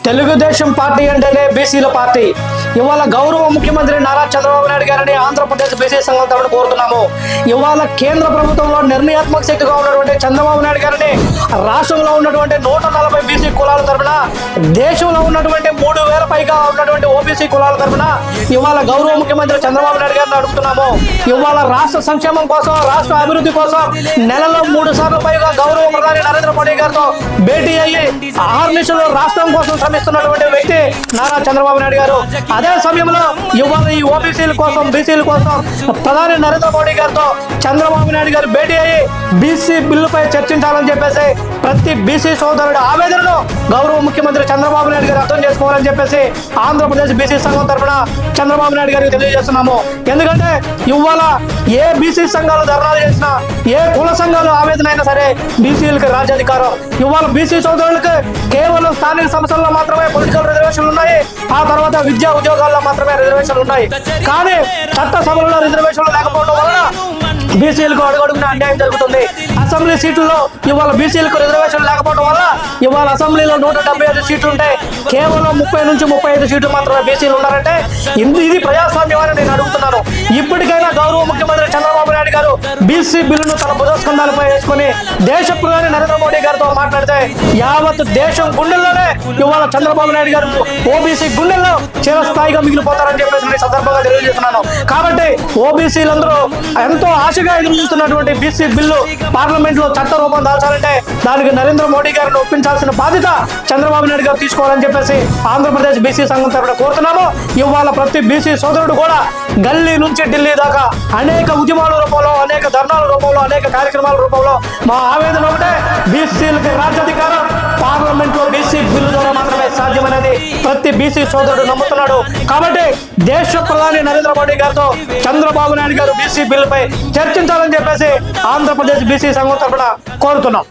Telugu Desam party అంటేనే బీసీల party. ఇవాళ గౌరవ ముఖ్యమంత్రి నారా చంద్రబాబు నాయుడు గారిని ఆంధ్రప్రదేశ్ బీసీ సంఘం తరపున కోరుతున్నాము. ఇవాళ కేంద్ర ప్రభుత్వంలో నిర్ణయాత్మక శక్తిగా ఉన్నటువంటి చంద్రబాబు నాయుడు గారిని రాష్ట్రంలో ఉన్నటువంటి 140 బీసీ కులాల తరపున, దేశంలో ఉన్నటువంటి 3000 పైగా ఉన్నటువంటి ఓబీసీ కులాల తరపున ఇవాళ గౌరవ ముఖ్యమంత్రి చంద్రబాబు నాయుడు గారిని అడుగుతున్నాము. ఇవాళ రాష్ట్ర సంక్షేమం కోసం, రాష్ట్ర అభివృద్ధి కోసం నెలలో 3 సార్లు పైగా గౌరవ ప్రధాని నరేంద్ర మోడీ గారితో భేటీ అయ్యి ఆర్నిషలో రాష్ట్రం కోసం శ్రమిస్తున్నటువంటి వ్యక్తి నారా చంద్రబాబు నాయుడు గారు. అదే సమయంలో ఇవాళ ఈ ఓబీసీల కోసం, బీసీల కోసం ప్రధాని నరేంద్ర మోడీ గారితో చంద్రబాబు నాయుడు గారు భేటీ అయ్యి బీసీ బిల్లుపై చర్చించాలని చెప్పేసి ప్రతి బీసీ సోదరుడు ఆవేదనను గౌరవ ముఖ్యమంత్రి చంద్రబాబు నాయుడు గారు అర్థం చేసుకోవాలని చెప్పేసి ఆంధ్రప్రదేశ్ బీసీ సంఘం తరఫున చంద్రబాబు నాయుడు గారికి తెలియజేస్తున్నాము. ఎందుకంటే ఇవాళ ఏ బీసీ సంఘాలు ధర్నాలు చేసినా, ఏ కుల సంఘాలు ఆవేదన అయినా సరే బీసీలకు రాజ్యాధికారం. ఇవాళ బీసీ సోదరులకు కేవలం స్థానిక సంస్థల్లో మాత్రమే పొలిటికల్ రిజర్వేషన్లు ఉన్నాయి. ఆ తర్వాత విద్యా ఉద్యోగాల్లో మాత్రమే రిజర్వేషన్లు ఉన్నాయి. కానీ చట్టసభలలో రిజర్వేషన్లు లేకపోవడం వలన బీసీలకు అడుగడుగున అన్యాయం జరుగుతుంది. అసెంబ్లీ సీట్లలో ఇవాళ బీసీలకు రిజర్వేషన్ లేకపోవడం వల్ల ఇవాళ అసెంబ్లీలో 175 సీట్లు ఉంటాయి, కేవలం 30 నుంచి 35 సీట్లు మాత్రమే బీసీలు ఉన్నారంటే ఇది ప్రజాస్వామ్యం అని నేను అడుగుతున్నాను. ఇప్పటికైనా గౌరవ ముఖ్యమంత్రి చంద్రబాబు నాయుడు గారు బీసీ బిల్లును తన భుజస్కంధాలపై వేసుకుని దేశ ప్రధాని నరేంద్ర మోడీ గారితో మాట్లాడితే యావత్ దేశం గుండెల్లోనే ఇవాళ చంద్రబాబు నాయుడు గారు ఓబీసీ గుండెల్లో చిరస్థాయిగా మిగిలిపోతారని చెప్పేసి నేను సందర్భంగా తెలియజేస్తున్నాను. కాబట్టి ఓబీసీలందరూ ఎంతో ఆశగా ఎదురు చూస్తున్నటువంటి బీసీ బిల్లు పార్లమెంట్ లో చట్ట రూపం దాల్చాలంటే దానికి నరేంద్ర మోడీ గారిని ఒప్పించాల్సిన బాధ్యత చంద్రబాబు నాయుడు గారు తీసుకోవాలని చెప్పేసి ఆంధ్రప్రదేశ్ బీసీ సంఘం తరపున కోరుతున్నాము. ఇవాళ ప్రతి బీసీ సోదరుడు కూడా గల్లీ నుంచి ఢిల్లీ దాకా అనేక ఉద్యమాల రూపంలో, అనేక ధర్నాల రూపంలో, అనేక కార్యక్రమాల రూపంలో మా ఆవేదన ఒకటే, బీసీలకి రాజ్యాధికారం పార్లమెంట్ లో బీసీ బిల్లు ద్వారా మాత్రమే సాధ్యమనేది ప్రతి బీసీ సోదరుడు నమ్ముతున్నాడు. కాబట్టి దేశ ప్రధాని నరేంద్ర మోడీ గారితో చంద్రబాబు నాయుడు గారు బీసీ బిల్లుపై చర్చించాలని చెప్పేసి ఆంధ్రప్రదేశ్ బీసీ సంఘం తరపున కోరుతున్నాం.